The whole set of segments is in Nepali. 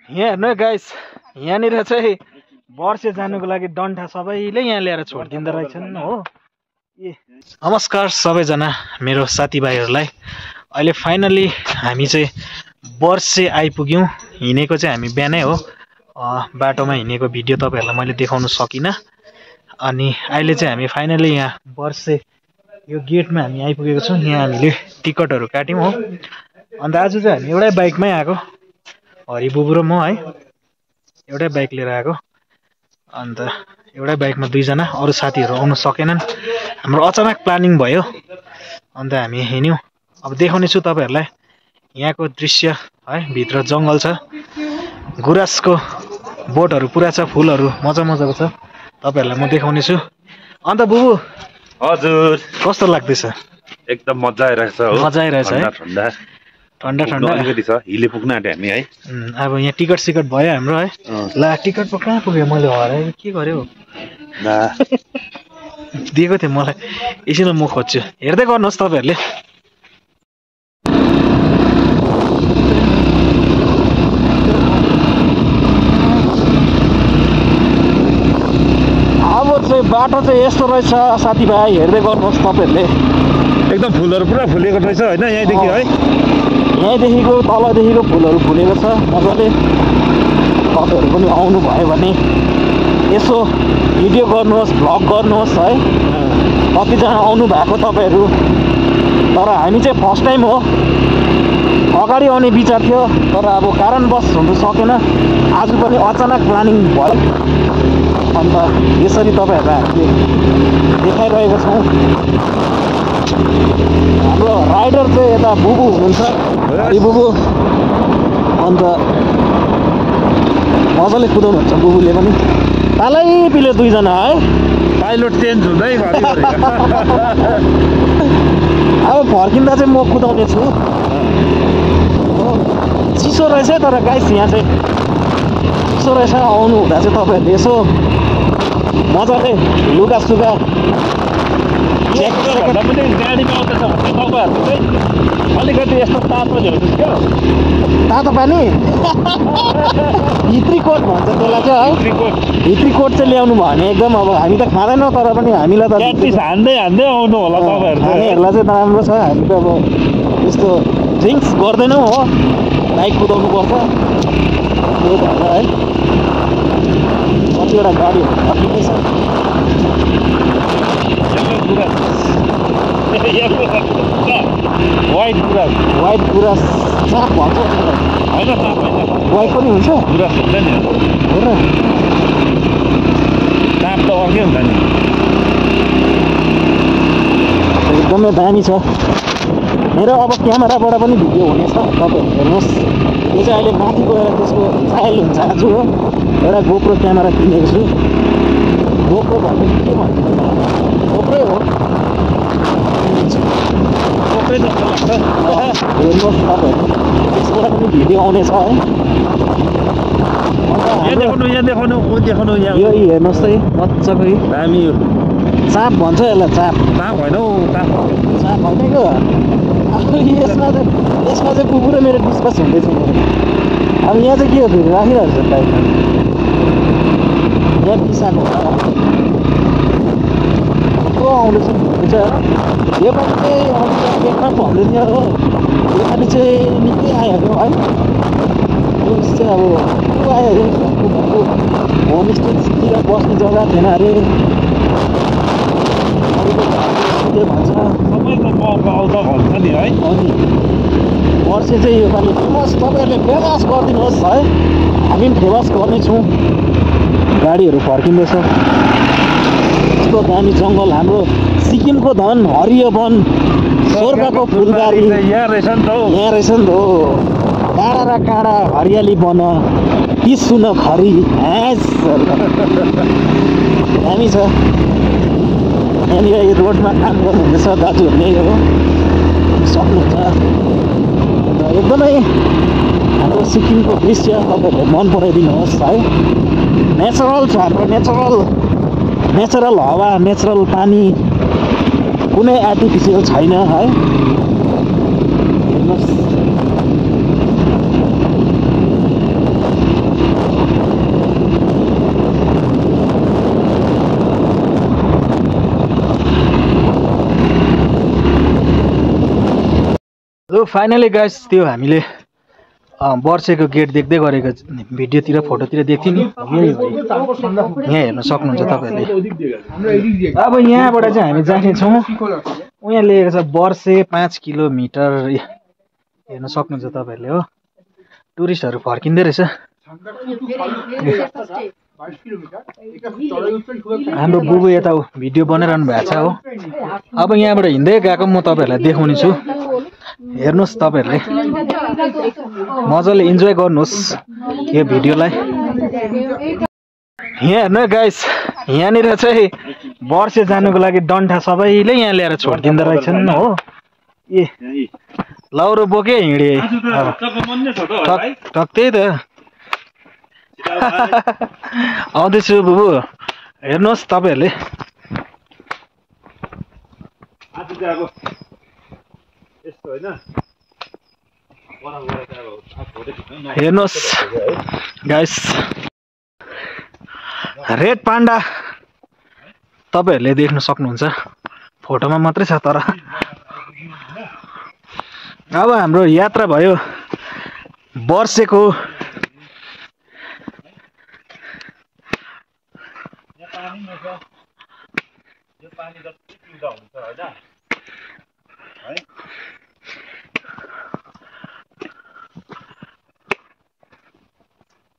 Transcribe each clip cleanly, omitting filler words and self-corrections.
यहाँ हेर्नु गाइस, यहाँनिर चाहिँ वर्षे जानुको लागि डन्ठा सबैले यहाँ ल्याएर छोडिदिँदो रहेछन् हो। नमस्कार सबैजना मेरो साथीभाइहरूलाई। अहिले फाइनली हामी चाहिँ वर्षे आइपुग्यौँ। हिँडेको चाहिँ हामी बिहानै हो, बाटोमा हिँडेको भिडियो तपाईँहरूलाई मैले देखाउन सकिनँ। अनि अहिले चाहिँ हामी फाइनली यहाँ वर्षे यो गेटमा हामी आइपुगेको छौँ। यहाँ हामीले टिकटहरू काट्यौँ हो। अन्त आज चाहिँ हामी एउटै बाइकमै आएको, हरि बुबु र म है, एउटै बाइक लिएर आएको। अन्त एउटै बाइकमा दुईजना, अरू साथीहरू आउन सकेनन्। हाम्रो अचानक प्लानिङ भयो, अन्त हामी हिँड्यौँ। अब देखाउने छु तपाईँहरूलाई यहाँको दृश्य है। भित्र जङ्गल छ, गुराँसको बोटहरू पुरा छ, फुलहरू मजा मजाको छ, तपाईँहरूलाई म देखाउने छु। अन्त बुबु हजुर कस्तो लाग्दैछ? एकदम मजा आइरहेछ हो। मजा आइरहेछ है, ठन्डा ठन्डा ठन्डा अलिकति छ। हिले पुग्न आँट्यो हामी है। अब यहाँ टिकट सिकट भयो हाम्रो है। ला टिकट पो कहाँ पुग्यो, मैले हराएको के गर्यो दिएको थिएँ मलाई, एकछिन म खोज्छु, हेर्दै गर्नुहोस् तपाईँहरूले। अब चाहिँ बाटो चाहिँ यस्तो रहेछ साथीभाइ, हेर्दै गर्नुहोस् तपाईँहरूले। एकदम फुलहरू पुरा फुलेको रहेछ होइन यहाँदेखि है। यहीँदेखिको तलदेखिको फुलहरू फुलेको छ मजाले। तपाईँहरू पनि आउनुभयो भने यसो भिडियो गर्नुहोस्, भ्लग गर्नुहोस् है। कतिजना आउनु भएको तपाईँहरू, तर हामी चाहिँ फर्स्ट टाइम हो। अगाडि आउने विचार थियो, तर अब कारणवश हुनु सकेन। आज पनि अचानक प्लानिङ भयो, अन्त यसरी तपाईँहरूलाई हामीले देखाइरहेको छौँ। हाम्रो राइडर चाहिँ यता बुबु हुनुहुन्छ, हरि बुबु। अन्त मजाले कुदाउनुहुन्छ बुबुले पनि, तालै पिले दुईजना है। पाइलट चेन्ज हुँदै अब फर्किँदा चाहिँ म कुदाउने छु। चिसो रहेछ तर गाइस, यहाँ चाहिँ चिसो रहेछ। आउनु हुँदा चाहिँ तपाईँहरूले यसो मजाले लुगा सुगा गाडीमा आउँदैछ भने तपाईँहरूको चाहिँ अलिकति यस्तो तातो ल्याउँदैछ क्या, तातो पानी। भित्री कोट भन्छ त्यसलाई चाहिँ है। भित्री कोट चाहिँ ल्याउनु भयो भने एकदम, अब हामी त खाँदैनौँ तर पनि हामीलाई त हान्दै आउनु होला तपाईँहरू। हामीहरूलाई चाहिँ राम्रो छ। हामी त अब यस्तो ड्रिङ्क्स गर्दैनौँ हो, बाइक कुदाउनु पर्छ त्यही भएर है। कतिवटा गाडीहरू अटिकै छ। वाइट गुराँस साँप भन्छ होइन, वाइट पनि हुन्छ, गुराँस हुन्छ नि हो र। साँप त अर्कै हुन्छ नि। एकदमै दामी छ। मेरो अब क्यामेराबाट पनि भिडियो हुनेछ, तपाईँहरू हेर्नुहोस्। यो चाहिँ अहिले माथि गएर त्यसको ट्रायल हुन्छ आज हो। एउटा गोप्रो क्यामेरा किनेको छु। गोप्रो भन्ने के भन्छ, गोप्रै हो, गोप्रै जस्तो लाग्छ। हेर्नुहोस् तपाईँहरू, त्यसबाट पनि भिडियो आउनेछ है। यहाँ देखाउनु यो हेर्नुहोस् है, मजाको दामी हो। चाप भन्छ यसलाई, चाप होइन हौ, चाप भनेको। यसमा चाहिँ कुकुर र मेरो डिस्कस हुँदैछ मेरो। अब यहाँ चाहिँ के हो फेरि, राखिरहेको छ बाइकमा, यहाँ पिसाको कत्रो आउँदैछ हुन्छ। यो पालि चाहिँ गेटमा भन्दै थियो हो, यो पालि चाहिँ निकै आइहाल्यो है। टुरिस्ट चाहिँ अब को आइहाल्यो। होमस्टेतिर बस्ने जग्गा थिएन अरे, के भन्छ सबैको मौका आउँछ भन्छ नि है। अनि वर्षे चाहिँ योपालि फेमस, तपाईँहरूले फेमस गरिदिनुहोस् है। हामी पनि फेमस गर्नेछौँ। गाडीहरू फर्किँदैछ, यस्तो दामी जङ्गल। हाम्रो सिक्किमको धन हरियो वन, स्वर्गको फुलबारी यहाँ रहेछ नि त हौ। यहाँ रहेछ नि त हो। काँडा र काँडा हरियाली वन, ती सुन खरी हाँस दामी छ। यहाँनिर यो रोडमा काम गर्नुहुँदैछ दाजुहरूले हो, सक्नुहुन्छ। एकदमै हाम्रो सिक्किमको दृश्य तपाईँहरूले मन पराइदिनुहोस् है। नेचरल छ हाम्रो, नेचरल हावा, नेचरल पानी, कुनै आर्टिफिसियल छैन है। हेर्नुहोस् सो फाइनली गाइस त्यो हामीले वर्षेको गेट देख्दै गरेको भिडियोतिर फोटोतिर देख्थ्यो नि यही हो यहाँ हेर्न सक्नुहुन्छ तपाईँहरूले अब यहाँबाट चाहिँ हामी जानेछौँ यहाँ लेखेको छ वर्षे 5 किलोमिटर हेर्न सक्नुहुन्छ तपाईँहरूले हो टुरिस्टहरू फर्किँदै रहेछ हाम्रो बुबु यता भिडियो बनाइरहनु भएको छ हो अब यहाँबाट हिँड्दै गएको म तपाईँहरूलाई देखाउने छु हेर्नुहोस् तपाईँहरूले मजाले इन्जोय गर्नुहोस् यो भिडियोलाई यहाँ हेर्नु है गाइस यहाँनिर चाहिँ वर्षे जानुको लागि डन्ठा सबैले यहाँ ल्याएर छोडिदिँदो रहेछन् हो ए लौरो बोके हिँडे टक त्यही त आउँदैछु बुबु हेर्नुहोस् तपाईँहरूले हेर्नुहोस् गाइस रेड पान्डा तपाईँहरूले देख्न सक्नुहुन्छ फोटोमा मात्रै छ तर अब हाम्रो यात्रा भयो वर्षेको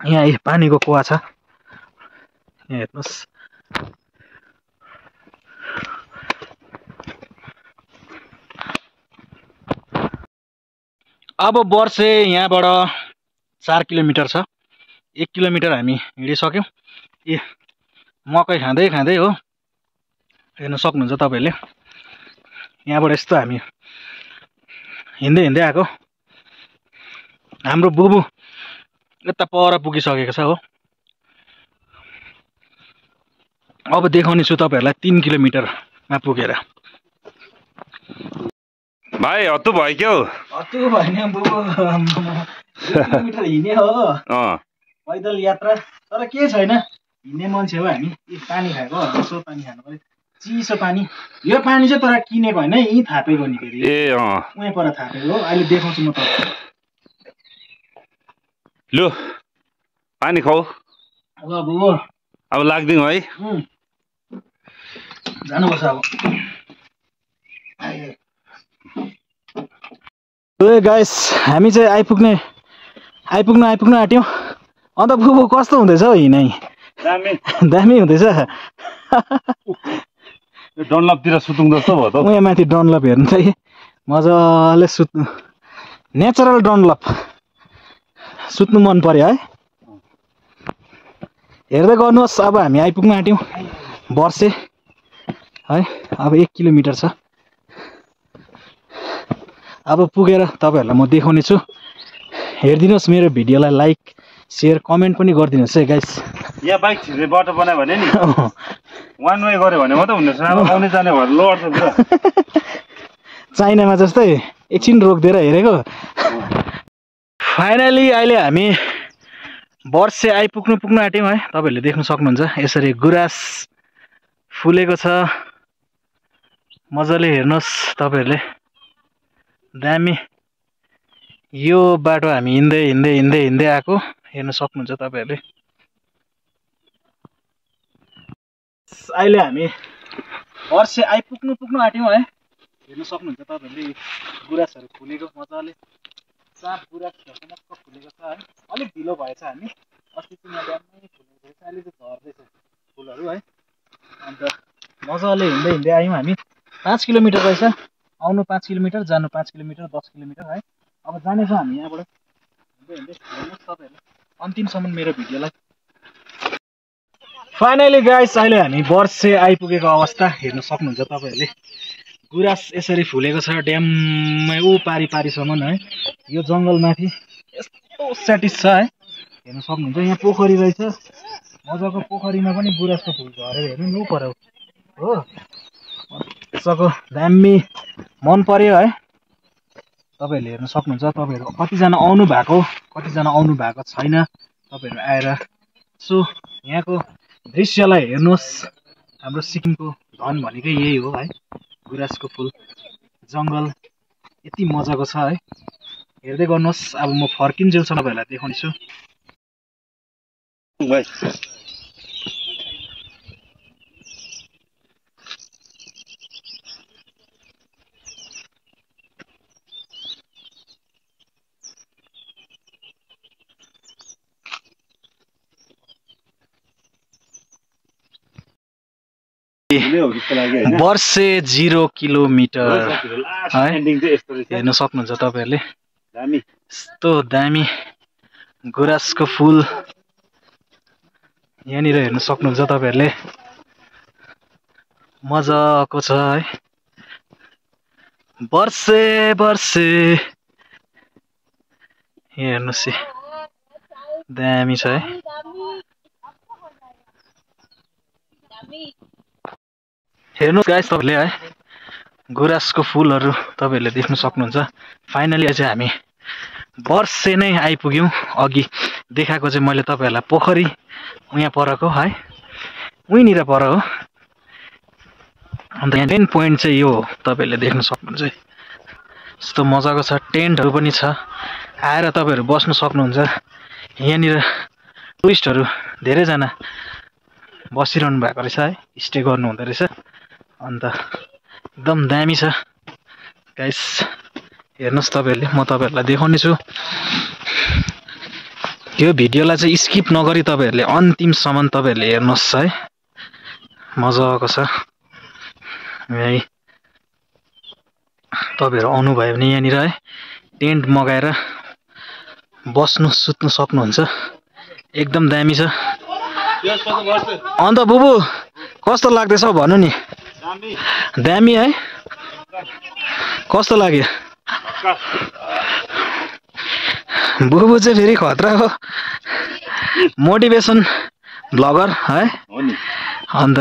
यहाँ पानीको कुवा छ यहाँ हेर्नुहोस् अब वर्षे यहाँबाट 4 किलोमिटर छ 1 किलोमिटर हामी हिँडिसक्यौँ ए मकै खाँदै खाँदै हो हेर्न सक्नुहुन्छ तपाईँहरूले यहाँबाट यस्तो हामी हिँड्दै हिँड्दै आएको हाम्रो बुबु यता पर पुगिसकेको छ हो अब देखाउने छु तपाईँहरूलाई 3 किलोमिटरमा पुगेर भाइ हत्तु भयो क्या हो हत्तु भएन बुबु 2 किलोमिटर हिँड्ने हो पैदल यात्रा तर के छैन हिँड्ने मान्छे हो हामी पानी खाएको यसो पानी खानु पर्यो चिसो पानी यो पानी चाहिँ तर किनेको होइन यहीँ थापेको नि फेरि ए उहीँ पर थापेको हो अहिले देखाउँछु म तपाईँलाई लु पानी खाऊ ल बुबु अब लाग्दिनु है जानुपर्छ अब ए गाइस हामी चाहिँ आइपुग्न आँट्यौँ अन्त बुबु कस्तो हुँदैछ हौ हिँडाइ दामी हुँदैछ डनलपतिर सुतुङ जस्तो भयो त उहाँ माथि डनलप हेर्नु चाहिँ मजाले सुत्नु नेचरल डनलप सुत्नु मन पर्यो है हेर्दै गर्नुहोस् अब हामी आइपुग्न आँट्यौँ वर्षे है अब 1 किलोमिटर छ अब पुगेर तपाईँहरूलाई म देखाउने छु हेरिदिनुहोस् मेरो भिडियोलाई लाइक सेयर कमेन्ट पनि गरिदिनुहोस् है गाइस यहाँ बाइक छिर्ने बाटो बनायो भने नि वान वे गऱ्यो भने मात्रै हुनेछ अब आउने जाने भएर लड्छ पुरा चाइनामा जस्तै एकछिन रोकिदिएर हेरेको फाइनली अहिले हामी वर्षे पुग्नु आँट्यौँ है तपाईँहरूले देख्न सक्नुहुन्छ यसरी गुराँस फुलेको छ मजाले हेर्नुहोस् तपाईँहरूले दामी यो बाटो हामी हिँड्दै आएको हेर्न सक्नुहुन्छ तपाईँहरूले अहिले हामी वर्षे पुग्नु आँट्यौँ है हेर्न सक्नुहुन्छ तपाईँहरूले गुराँसहरू फुलेको मजाले साँप गुराँस मक्क फुलेको छ है अलिक ढिलो भएछ हामी अस्ति चाहिँ यहाँ बिहानै फुलेको रहेछ अहिले चाहिँ झर्दैछ फुलहरू है अन्त मजाले हिँड्दै आयौँ हामी 5 किलोमिटर रहेछ आउनु 5 किलोमिटर जानु 5 किलोमिटर 10 किलोमिटर है अब जानेछौँ हामी यहाँबाट हिँड्दै हेर्नुहोस् तपाईँहरूले अन्तिमसम्म मेरो भिडियोलाई फाइनली गाइस अहिले हामी वर्षे आइपुगेको अवस्था हेर्न सक्नुहुन्छ तपाईँहरूले गुराँस यसरी फुलेको छ ड्याममै ऊ पारीसम्म है यो जङ्गलमाथि यस्तो स्याटिस छ है हेर्न सक्नुहुन्छ यहाँ पोखरी रहेछ मजाको पोखरीमा पनि गुराँसको फुल झरेर हेर्नु नि पर्यो हो मजाको दामी मन पर्यो है तपाईँहरूले हेर्न सक्नुहुन्छ तपाईँहरू कतिजना आउनु भएको छैन तपाईँहरू आएर सो यहाँको दृश्यलाई हेर्नुहोस् हाम्रो सिक्किमको धन भनेकै यही हो है गुराँसको फुल जङ्गल यति मजाको छ है। हेर्दै गर्नुहोस्। अब म फर्किन्जेलसम्म तपाईँहरूलाई देखाउनेछु। भाइ वर्षे 0 किलोमिटर है। एन्डिङ चाहिँ यस्तो रहेछ। हेर्न सक्नुहुन्छ तपाईँहरूले। दामी यस्तो दामी गुराँसको फुल यहाँनिर हेर्न सक्नुहुन्छ तपाईँहरूले। मजाको छ है। वर्षे वर्षे हेर्नुहोस् दामी छ है। हेर्नुहोस् गाइस तपाईँले है गुराँसको फुलहरू तपाईँहरूले देख्न सक्नुहुन्छ। फाइनली चाहिँ हामी वर्षे नै आइपुग्यौँ। अघि देखाएको चाहिँ मैले तपाईँहरूलाई पोखरी उहाँ परको है, उहीँनिर पर हो। अन्त यहाँ मेन पोइन्ट चाहिँ यो तपाईँहरूले देख्न सक्नुहुन्छ। यस्तो मजाको छ। टेन्टहरू पनि छ। आएर तपाईँहरू बस्न सक्नुहुन्छ। यहाँनिर टुरिस्टहरू धेरैजना बसिरहनु भएको रहेछ है, स्टे गर्नु हुँदो रहेछ। अन्त एकदम दामी छ गाइस। हेर्नुहोस् तपाईँहरूले, म तपाईँहरूलाई देखाउने छु। यो भिडियोलाई चाहिँ स्किप नगरी तपाईँहरूले अन्तिमसम्म तपाईँहरूले हेर्नुहोस् है। मजाको छ है। तपाईँहरू आउनुभयो भने यहाँनिर है टेन्ट मगाएर बस्नु सुत्नु सक्नुहुन्छ। एकदम दामी छ। अन्त बुबु कस्तो लाग्दैछ भन्नु नि? दामी है। कस्तो लाग्यो? बुबु चाहिँ फेरि खतरा हो, मोटिभेसन ब्लगर है। अन्त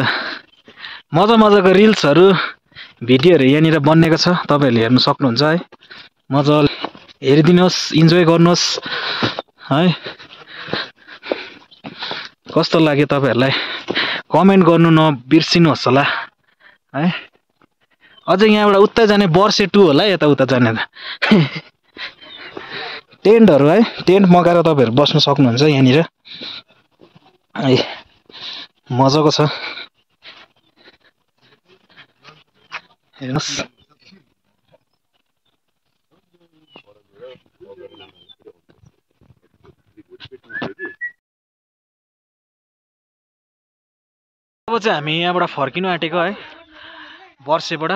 मजा मजाको रिल्सहरू भिडियोहरू यहाँनिर बनिएको छ। तपाईँहरूले हेर्न सक्नुहुन्छ है। मजाले हेरिदिनुहोस्, इन्जोय गर्नुहोस् है। कस्तो लाग्यो तपाईँहरूलाई कमेन्ट गर्नु नबिर्सिनुहोस् होला है। अझै यहाँबाट उता जाने वर्षे 2 होला यता उता जाने त। टेन्टहरू है, टेन्ट मगाएर तपाईँहरू बस्न सक्नुहुन्छ यहाँनिर है। मजाको छ। हेर्नुहोस् अब चाहिँ हामी यहाँबाट फर्किनु आँटेको है वर्षेबाट।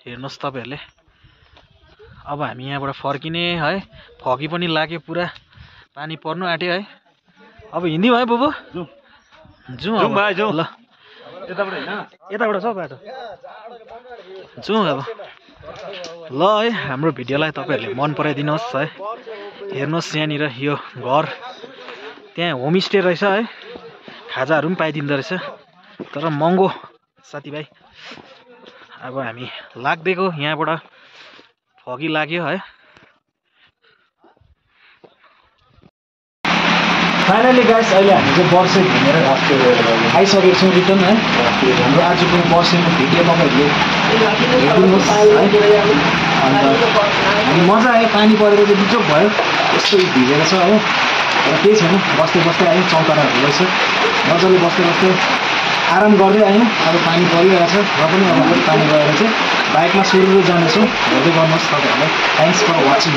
हेर्नुहोस् तपाईँहरूले। अब हामी यहाँबाट फर्किने है। फगी पनि लाग्यो, पुरा पानी पर्नु आँट्यो है। अब हिँड्यौँ है बुबु? जाउँ ल। यताबाट छ बाटो। जाउँ अब ल है। हाम्रो भिडियोलाई तपाईँहरूले मन पराइदिनुहोस् है। हेर्नुहोस् यहाँनिर यो घर, त्यहाँ होमस्टे रहेछ है। खाजाहरू पनि पाइदिँदो रहेछ, तर महँगो साथीभाइ। अब हामी लाग्दैको यहाँबाट फगी लाग्यो है। फाइनली गाइस अहिले हामी चाहिँ वर्षे घुमेर आइसकेको छौँ रिटर्न है। हाम्रो आजको वर्षेको भिडियो तपाईँहरूले हेरिदिनुहोस् है। अन्त हामी मजा आयो। पानी परेर चाहिँ बिचोक भयो, यस्तो भिजेको छ हो। र केही छैन, बस्दै बस्दै आयौँ। चौताराहरू रहेछ, मजाले बस्दै बस्दै आराम गर्दै आयौँ। अब पानी परिरहेको छ र पनि अब पानी गएर चाहिँ बाइकमा सुरु जानेछौँ। हेर्दै गर्नुहोस् तपाईँहरूलाई। Thanks for watching.